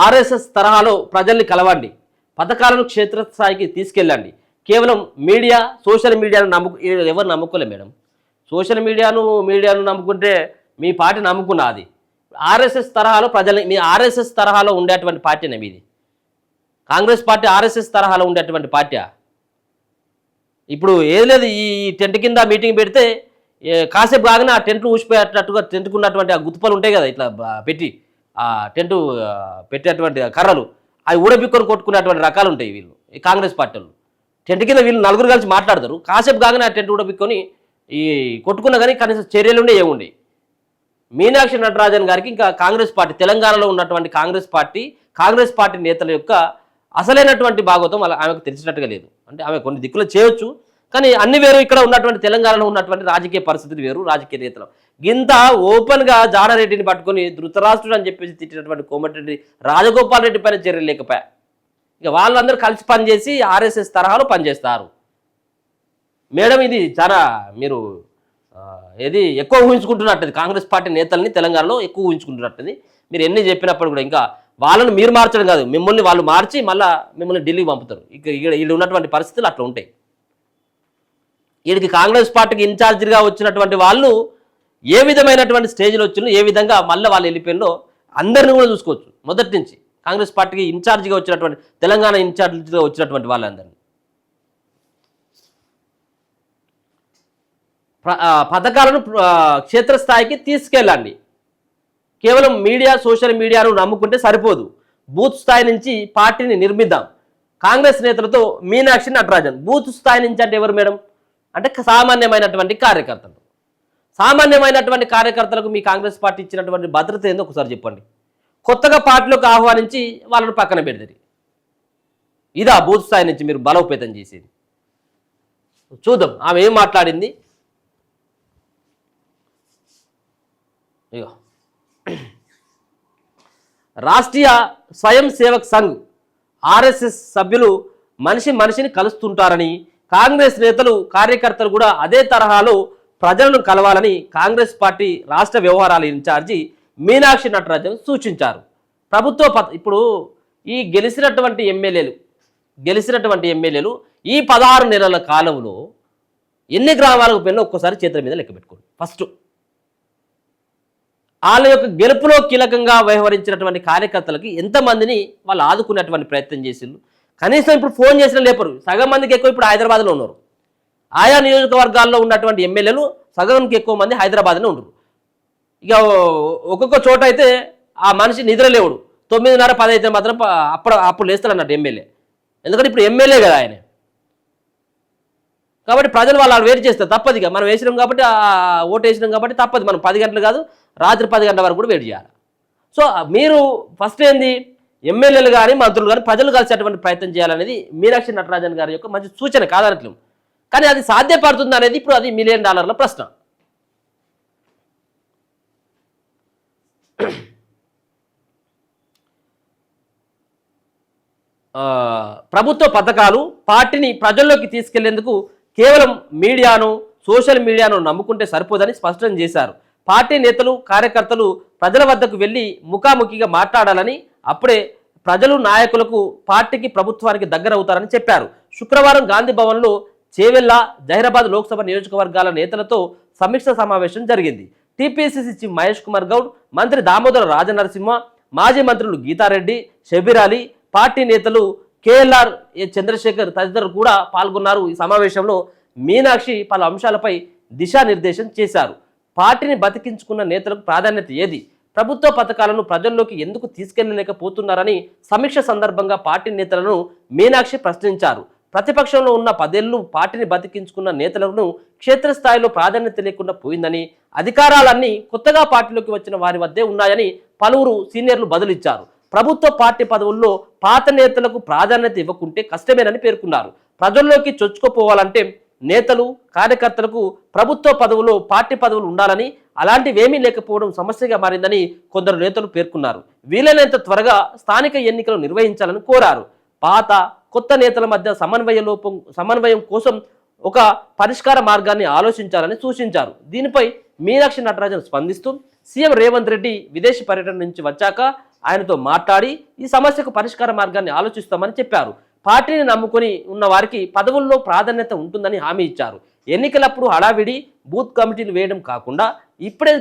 RSS తరహాలో ప్రజల్ని కలవండి, పథకాలను క్షేత్రస్థాయికి తీసుకెళ్ళండి. కేవలం మీడియా, సోషల్ మీడియాను ఎవరు నమ్ముకోలే మేడం. సోషల్ మీడియాను నమ్ముకుంటే మీ పార్టీ నమ్ముకున్నది. ఆర్ఎస్ఎస్ తరహాలో ప్రజల్ని, మీ ఆర్ఎస్ఎస్ తరహాలో ఉండేటువంటి పార్టీనే మీది. కాంగ్రెస్ పార్టీ ఆర్ఎస్ఎస్ తరహాలో ఉండేటువంటి పార్టీ. ఇప్పుడు ఏది లేదు, ఈ టెంట్ కింద మీటింగ్ పెడితే కాసేపు కాగానే ఆ టెంట్లు ఊసిపోయేటట్టుగా టెంట్కున్నటువంటి ఆ గుత్తుపలు ఉంటాయి కదా, ఇట్లా పెట్టి ఆ టెంటు పెట్టేటువంటి కర్రలు, అవి ఊడబిక్కొని కొట్టుకునేటువంటి రకాలు ఉంటాయి వీళ్ళు, ఈ కాంగ్రెస్ పార్టీలు. టెంట్ కింద వీళ్ళు నలుగురు కలిసి మాట్లాడతారు, కాసేపు కాగానే ఆ టెంట్ ఊడబిక్కొని ఈ కొట్టుకున్నా కానీ కనీసం చర్యలుండే ఏముండే. మీనాక్షి నటరాజన్ గారికి ఇంకా కాంగ్రెస్ పార్టీ, తెలంగాణలో ఉన్నటువంటి కాంగ్రెస్ పార్టీ నేతల యొక్క అసలైనటువంటి భాగవతం ఆమెకు తెలిసినట్టుగా లేదు. అంటే ఆమె కొన్ని దిక్కులు చేయొచ్చు, కానీ అన్ని వేరు. ఇక్కడ ఉన్నటువంటి తెలంగాణలో ఉన్నటువంటి రాజకీయ పరిస్థితులు వేరు, రాజకీయ నేతలు. గింత ఓపెన్గా జానారెడ్డిని పట్టుకొని ధృతరాష్ట్రుడు అని చెప్పేసి తిట్టినటువంటి కోమటిరెడ్డి రాజగోపాల్ రెడ్డి పైన చర్యలు లేకపోయా. ఇక వాళ్ళందరూ కలిసి పనిచేసి ఆర్ఎస్ఎస్ తరహాలో పనిచేస్తారు. మేడం ఇది చాలా మీరు ఏది ఎక్కువ ఊహించుకుంటున్నట్టు, కాంగ్రెస్ పార్టీ నేతల్ని తెలంగాణలో ఎక్కువ ఊహించుకుంటున్నట్టుంది. మీరు ఎన్ని చెప్పినప్పుడు కూడా ఇంకా వాళ్ళను మీరు మార్చడం కాదు, మిమ్మల్ని వాళ్ళు మార్చి మళ్ళీ మిమ్మల్ని ఢిల్లీకి పంపుతారు. ఇక వీళ్ళు ఉన్నటువంటి పరిస్థితులు అట్లా ఉంటాయి. వీడికి కాంగ్రెస్ పార్టీకి ఇన్ఛార్జిగా వచ్చినటువంటి వాళ్ళు ఏ విధమైనటువంటి స్టేజ్లో వచ్చిందో, ఏ విధంగా మళ్ళీ వాళ్ళు వెళ్ళిపోయిందో అందరిని కూడా చూసుకోవచ్చు. మొదటి నుంచి కాంగ్రెస్ పార్టీకి ఇన్ఛార్జిగా వచ్చినటువంటి, తెలంగాణ ఇన్ఛార్జిగా వచ్చినటువంటి వాళ్ళందరినీ పథకాలను క్షేత్రస్థాయికి తీసుకెళ్ళండి. కేవలం మీడియా, సోషల్ మీడియాను నమ్ముకుంటే సరిపోదు. బూత్ స్థాయి నుంచి పార్టీని నిర్మిద్దాం. కాంగ్రెస్ నేతలతో మీనాక్షి నటరాజన్. బూత్ స్థాయి నుంచి అంటే ఎవరు మేడం? అంటే సామాన్యమైనటువంటి కార్యకర్తలు. సామాన్యమైనటువంటి కార్యకర్తలకు మీ కాంగ్రెస్ పార్టీ ఇచ్చినటువంటి భద్రత ఏందో ఒకసారి చెప్పండి. కొత్తగా పార్టీలోకి ఆహ్వానించి వాళ్ళను పక్కన పెడతారు. ఇదా బూత్ స్థాయి నుంచి మీరు బలోపేతం చేసేది? చూద్దాం ఆమె ఏం మాట్లాడింది. ఇగో, రాష్ట్రీయ స్వయం సేవక్ సంఘ్ ఆర్ఎస్ఎస్ సభ్యులు మనిషిని కలుస్తుంటారని, కాంగ్రెస్ నేతలు, కార్యకర్తలు కూడా అదే తరహాలో ప్రజలను కలవాలని కాంగ్రెస్ పార్టీ రాష్ట్ర వ్యవహారాల ఇన్ఛార్జి మీనాక్షి నటరాజన్ సూచించారు. ఇప్పుడు ఈ గెలిచినటువంటి ఎమ్మెల్యేలు ఈ 16 నెలల కాలంలో ఎన్ని గ్రామాలకు పోయినా ఒక్కసారి చేతుల మీద లెక్క పెట్టుకోండి. ఫస్ట్ వాళ్ళ యొక్క గెలుపులో కీలకంగా వ్యవహరించినటువంటి కార్యకర్తలకి ఎంతమందిని వాళ్ళు ఆదుకునేటువంటి ప్రయత్నం చేసిండ్రు. కనీసం ఇప్పుడు ఫోన్ చేసినా లేపరు. సగం మందికి ఎక్కువ ఇప్పుడు హైదరాబాద్లో ఉన్నారు. ఆయా నియోజకవర్గాల్లో ఉన్నటువంటి ఎమ్మెల్యేలు సగంకి ఎక్కువ మంది హైదరాబాద్లో ఉండరు. ఇక ఒక్కొక్క చోట అయితే ఆ మనిషి నిద్రలేవుడు. 9:30, 10 అయితే మాత్రం అప్పుడు లేస్తాడు అన్నట్టు ఎమ్మెల్యే. ఎందుకంటే ఇప్పుడు ఎమ్మెల్యే కదా ఆయన. కాబట్టి ప్రజలు వాళ్ళు వెయిట్ చేస్తారు. తప్పదు, ఇక మనం వేసినాం కాబట్టి, ఓటు వేసినాం కాబట్టి తప్పదు. మనం 10 గంటలు కాదు, రాత్రి 10 గంటల వరకు కూడా వెయిట్ చేయాలి. సో మీరు ఫస్ట్ ఏంది, ఎమ్మెల్యేలు కానీ మంత్రులు కానీ ప్రజలు కలిసేటువంటి ప్రయత్నం చేయాలనేది మీనాక్షి నటరాజన్ గారి యొక్క మంచి సూచన కాదనట్లేదు. కానీ అది సాధ్యపడుతుంది అనేది ఇప్పుడు అది $1 మిలియన్ ప్రశ్న. ప్రభుత్వ పథకాలు పార్టీని ప్రజల్లోకి తీసుకెళ్లేందుకు కేవలం మీడియాను, సోషల్ మీడియాను నమ్ముకుంటే సరిపోదని స్పష్టం చేశారు. పార్టీ నేతలు, కార్యకర్తలు ప్రజల వద్దకు వెళ్ళి ముఖాముఖిగా మాట్లాడాలని, అప్పుడే ప్రజలు నాయకులకు, పార్టీకి, ప్రభుత్వానికి దగ్గర అవుతారని చెప్పారు. శుక్రవారం గాంధీ భవన్లో చేవెళ్ల, జహీరాబాద్ లోక్సభ నియోజకవర్గాల నేతలతో సమీక్ష సమావేశం జరిగింది. టీపీసీసీ చీఫ్ మహేష్ కుమార్ గౌడ్, మంత్రి దామోదర రాజనరసింహ, మాజీ మంత్రులు గీతారెడ్డి, షబీర్ అలీ, పార్టీ నేతలు కేఎల్ఆర్ చంద్రశేఖర్ తదితరులు కూడా పాల్గొన్నారు. ఈ సమావేశంలో మీనాక్షి పలు అంశాలపై దిశానిర్దేశం చేశారు. పార్టీని బతికించుకున్న నేతలకు ప్రాధాన్యత ఏది, ప్రభుత్వ పథకాలను ప్రజల్లోకి ఎందుకు తీసుకెళ్లలేకపోతున్నారని సమీక్ష సందర్భంగా పార్టీ నేతలను మీనాక్షి ప్రశ్నించారు. ప్రతిపక్షంలో ఉన్న 10 ఏళ్లు పార్టీని బతికించుకున్న నేతలను క్షేత్రస్థాయిలో ప్రాధాన్యత లేకుండా పోయిందని, అధికారాలన్నీ కొత్తగా పార్టీలోకి వచ్చిన వారి వద్దే ఉన్నాయని పలువురు సీనియర్లు బదులిచ్చారు. ప్రభుత్వ పార్టీ పదవుల్లో పాత నేతలకు ప్రాధాన్యత ఇవ్వకుంటే కష్టమేనని పేర్కొన్నారు. ప్రజల్లోకి చొచ్చుకుపోవాలంటే నేతలు, కార్యకర్తలకు ప్రభుత్వ పదవులు, పార్టీ పదవులు ఉండాలని, అలాంటివేమీ లేకపోవడం సమస్యగా మారిందని కొందరు నేతలు పేర్కొన్నారు. వీలైనంత త్వరగా స్థానిక ఎన్నికలు నిర్వహించాలని కోరారు. పాత, కొత్త నేతల మధ్య సమన్వయం కోసం ఒక పరిష్కార మార్గాన్ని ఆలోచించాలని సూచించారు. దీనిపై మీనాక్షి నటరాజన్ స్పందిస్తూ, సీఎం రేవంత్ రెడ్డి విదేశీ పర్యటన నుంచి వచ్చాక ఆయనతో మాట్లాడి ఈ సమస్యకు పరిష్కార మార్గాన్ని ఆలోచిస్తామని చెప్పారు. పార్టీని నమ్ముకొని ఉన్న వారికి పదవుల్లో ప్రాధాన్యత ఉంటుందని హామీ ఇచ్చారు. ఎన్నికలప్పుడు హడావిడి బూత్ కమిటీలు వేయడం కాకుండా ఇప్పుడే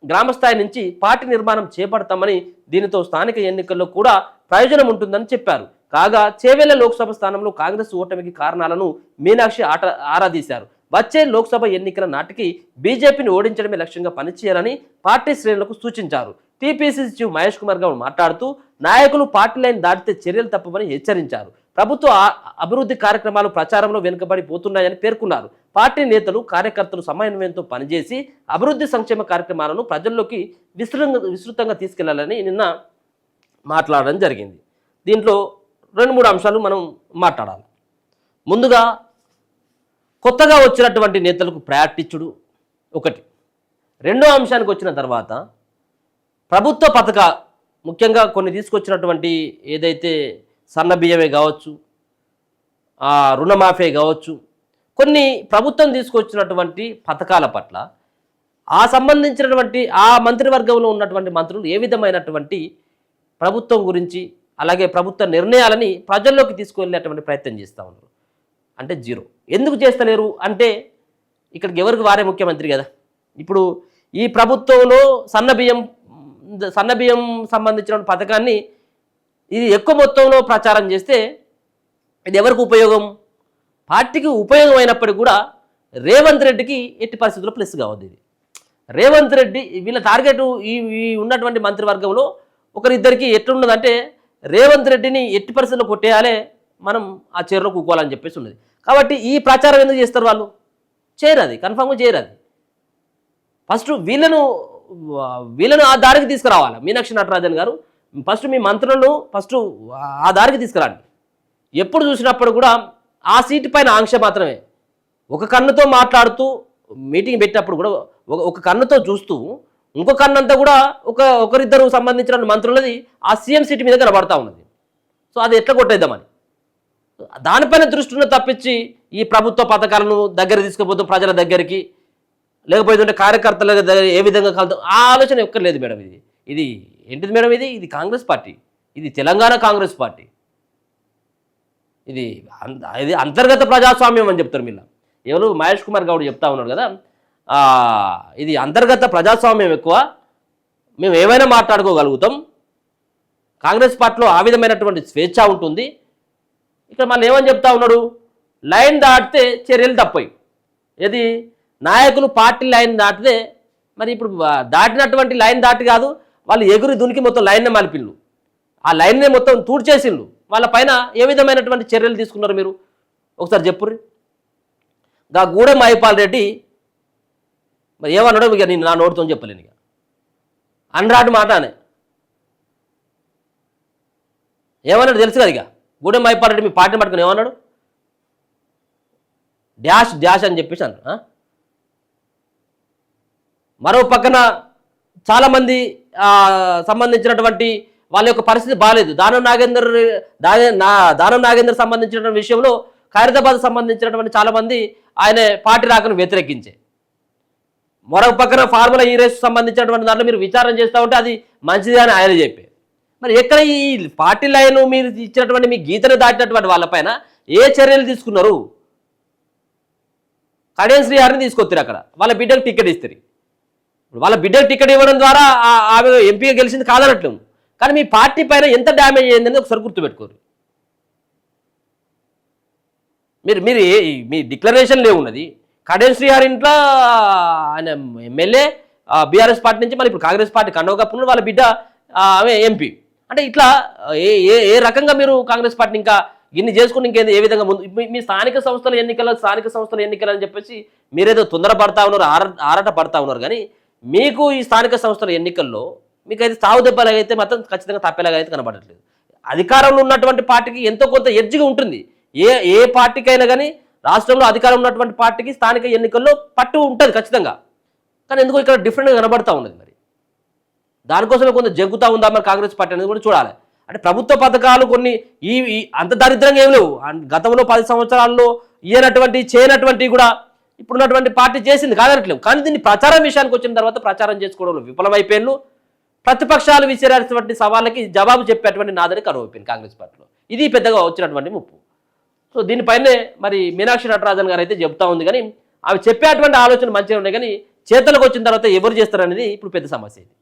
గ్రామస్థాయి నుంచి పార్టీ నిర్మాణం చేపడతామని, దీనితో స్థానిక ఎన్నికల్లో కూడా ప్రయోజనం ఉంటుందని చెప్పారు. కాగా చేవెళ్ల లోక్సభ స్థానంలో కాంగ్రెస్ ఓటమికి కారణాలను మీనాక్షి ఆరాధీశారు. వచ్చే లోక్సభ ఎన్నికల నాటికి బీజేపీని ఓడించడమే లక్ష్యంగా పనిచేయాలని పార్టీ శ్రేణులకు సూచించారు. టీపీసీసీ చీఫ్ మహేష్ కుమార్ గౌడ్ మాట్లాడుతూ నాయకులు పార్టీ లైన్ దాటితే చర్యలు తప్పవని హెచ్చరించారు. ప్రభుత్వ అభివృద్ధి కార్యక్రమాలు ప్రచారంలో వెనుకబడిపోతున్నాయని పేర్కొన్నారు. పార్టీ నేతలు కార్యకర్తలు సమన్వయంతో పనిచేసి అభివృద్ధి సంక్షేమ కార్యక్రమాలను ప్రజల్లోకి విస్తృతంగా తీసుకెళ్లాలని నిన్న మాట్లాడడం జరిగింది. దీంట్లో 2-3 అంశాలు మనం మాట్లాడాలి. ముందుగా కొత్తగా వచ్చినటువంటి నేతలకు ప్రయారిటీ ఇచ్చుడు ఒకటి. రెండో అంశానికి వచ్చిన తర్వాత ప్రభుత్వ పథకాలు ముఖ్యంగా కొన్ని తీసుకొచ్చినటువంటి ఏదైతే సన్న బియ్యమే కావచ్చు, రుణమాఫీ కావచ్చు, కొన్ని ప్రభుత్వం తీసుకొచ్చినటువంటి పథకాల పట్ల ఆ సంబంధించినటువంటి ఆ మంత్రివర్గంలో ఉన్నటువంటి మంత్రులు ఏ విధమైనటువంటి ప్రభుత్వం గురించి అలాగే ప్రభుత్వ నిర్ణయాలని ప్రజల్లోకి తీసుకువెళ్ళేటువంటి ప్రయత్నం చేస్తూ ఉన్నారు. అంటే జీరో. ఎందుకు చేస్తలేరు అంటే ఇక్కడికి ఎవరికి వారే ముఖ్యమంత్రి కదా. ఇప్పుడు ఈ ప్రభుత్వంలో సన్నబియ్యం సంబంధించిన పథకాన్ని ఇది ఎక్కువ మొత్తంలో ప్రచారం చేస్తే ఇది ఎవరికి ఉపయోగం? పార్టీకి ఉపయోగం అయినప్పటికీ కూడా రేవంత్ రెడ్డికి ఎట్టి పరిస్థితుల్లో ప్లస్ కావద్దు. ఇది రేవంత్ రెడ్డి వీళ్ళ టార్గెట్ ఈ ఉన్నటువంటి మంత్రివర్గంలో ఒకరిద్దరికి ఎట్లున్నదంటే రేవంత్ రెడ్డిని ఎట్టి పరిస్థితుల్లో కొట్టేయాలి, మనం ఆ చీరలో కూకోవాలని చెప్పేసి ఉన్నది. కాబట్టి ఈ ప్రచారం ఎందుకు చేస్తారు? వాళ్ళు చేయరు, అది కన్ఫామ్గా చేయరు. అది ఫస్ట్ వీళ్ళను ఆ దారికి తీసుకురావాలి. మీనాక్షి నటరాజన్ గారు ఫస్ట్ మీ మంత్రులను ఆ దారికి తీసుకురండి. ఎప్పుడు చూసినప్పుడు కూడా ఆ సీటు పైన ఆంక్ష మాత్రమే. ఒక కన్నుతో మాట్లాడుతూ మీటింగ్ పెట్టినప్పుడు కూడా ఒక కన్నుతో చూస్తూ ఇంకో కన్నంతా కూడా ఒకరిద్దరు సంబంధించిన మంత్రులది ఆ సీఎం సీటు మీద కనబడతా ఉన్నది. సో అది ఎట్లా కొట్టేద్దామని దానిపైన దృష్టిని తప్పించి ఈ ప్రభుత్వ పథకాలను దగ్గర తీసుకుపోతూ ప్రజల దగ్గరికి, లేకపోతే కార్యకర్తల దగ్గర ఏ విధంగా కలుద్దాం ఆ ఆలోచన ఎక్కర్లేదు మేడం. ఇది ఏంటిది మేడం? ఇది కాంగ్రెస్ పార్టీ, ఇది తెలంగాణ కాంగ్రెస్ పార్టీ, ఇది అంతర్గత ప్రజాస్వామ్యం అని చెప్తారు. మీరు ఎవరు మహేష్ కుమార్ గౌడ్ చెప్తా ఉన్నాడు కదా, ఇది అంతర్గత ప్రజాస్వామ్యం ఎక్కువ, మేము ఏమైనా మాట్లాడుకోగలుగుతాం, కాంగ్రెస్ పార్టీలో ఆ విధమైనటువంటి స్వేచ్ఛ ఉంటుంది. ఇక్కడ మళ్ళీ ఏమని చెప్తా ఉన్నాడు? లైన్ దాటితే చర్యలు తప్పాయి. ఏది నాయకులు పార్టీ లైన్ దాటితే, మరి ఇప్పుడు దాటినటువంటి లైన్ దాటి కాదు, వాళ్ళు ఎగురి దునికి మొత్తం లైన్నే మలిపిళ్ళు, ఆ లైన్నే మొత్తం తూడ్చేసిళ్ళు. వాళ్ళ పైన ఏ విధమైనటువంటి చర్యలు తీసుకున్నారు మీరు ఒకసారి చెప్పుర్రి. గూడెం మహిపాల్ రెడ్డి మరి ఏమన్నాడో ఇక నేను నా నోటితో చెప్పలేను. ఇక అండ్రాటి మాట అనే ఏమన్నాడు తెలుసు కదా. ఇక గూడెం మహిపాల్ రెడ్డి మీ పార్టీని పట్టుకుని ఏమన్నాడు? డాష్ అని చెప్పేసి అన్నాడు. మరో పక్కన చాలామంది సంబంధించినటువంటి వాళ్ళ యొక్క పరిస్థితి బాగాలేదు. దానం నాగేందర్ సంబంధించినటువంటి విషయంలో ఖైరతాబాద్ సంబంధించినటువంటి చాలామంది ఆయన పార్టీ రాకను వ్యతిరేకించే, మరొక పక్కన ఫార్ములా ఈ రేసు సంబంధించినటువంటి దాంట్లో మీరు విచారణ చేస్తూ ఉంటే అది మంచిది అని ఆయన చెప్పే. మరి ఎక్కడ ఈ పార్టీ లైన్ మీరు ఇచ్చినటువంటి మీ గీతను దాటినటువంటి వాళ్ళపైన ఏ చర్యలు తీసుకున్నారు? కడియం శ్రీహారిని తీసుకొస్తారు, అక్కడ వాళ్ళ బిడ్డకు టికెట్ ఇస్తారు. వాళ్ళ బిడ్డకు టికెట్ ఇవ్వడం ద్వారా ఆమె ఎంపీగా గెలిచింది కాదనట్లు, కానీ మీ పార్టీ పైన ఎంత డ్యామేజ్ అయ్యిందని ఒకసారి గుర్తుపెట్టుకోరు. మీరు మీ డిక్లరేషన్లో ఉన్నది కడియం శ్రీహారి ఇంట్లో ఆయన ఎమ్మెల్యే బీఆర్ఎస్ పార్టీ నుంచి మళ్ళీ ఇప్పుడు కాంగ్రెస్ పార్టీ కండవ కప్పుకున్న వాళ్ళ బిడ్డ ఆమె ఎంపీ. అంటే ఇట్లా ఏ రకంగా మీరు కాంగ్రెస్ పార్టీని ఇంకా ఇన్ని చేసుకుని ఇంకేది ఏ విధంగా ముందు మీ స్థానిక సంస్థల ఎన్నికలు అని చెప్పేసి మీరేదో తొందరపడతా ఉన్నారు, ఆరాట పడతా ఉన్నారు. కానీ మీకు ఈ స్థానిక సంస్థల ఎన్నికల్లో మీకు అయితే సాగు దెబ్బలాగా అయితే మాత్రం ఖచ్చితంగా తప్పేలాగా అయితే కనబడట్లేదు. అధికారంలో ఉన్నటువంటి పార్టీకి ఎంతో కొంత ఎడ్జిగా ఉంటుంది. ఏ పార్టీకైనా కానీ రాష్ట్రంలో అధికారం ఉన్నటువంటి పార్టీకి స్థానిక ఎన్నికల్లో పట్టు ఉంటుంది ఖచ్చితంగా. కానీ ఎందుకో ఇక్కడ డిఫరెంట్గా కనబడతా ఉన్నది. మరి దానికోసమే కొంత జగ్గుతూ ఉందా మరి కాంగ్రెస్ పార్టీ అనేది కూడా చూడాలి. అంటే ప్రభుత్వ పథకాలు కొన్ని అంత దరిద్రంగా ఏం లేవు. గతంలో 10 సంవత్సరాల్లో చేయనటువంటి కూడా ఇప్పుడున్నటువంటి పార్టీ చేసింది కాదనట్లేవు. కానీ దీన్ని ప్రచారం విషయానికి వచ్చిన తర్వాత ప్రచారం చేసుకోవడంలో విఫలమైపోయిన ప్రతిపక్షాలు విసిరాల్సినటువంటి సవాళ్ళకి జవాబు చెప్పేటువంటి నాదని కరువైపోయింది కాంగ్రెస్ పార్టీలో. ఇది పెద్దగా వచ్చినటువంటి ముప్పు. సో దీనిపైనే మరి మీనాక్షి నటరాజన్ గారు అయితే చెప్తా ఉంది, కానీ అవి చెప్పేటువంటి ఆలోచన మంచిగా ఉన్నాయి, కానీ చేతలకు వచ్చిన తర్వాత ఎవరు చేస్తారనేది ఇప్పుడు పెద్ద సమస్య ఇది.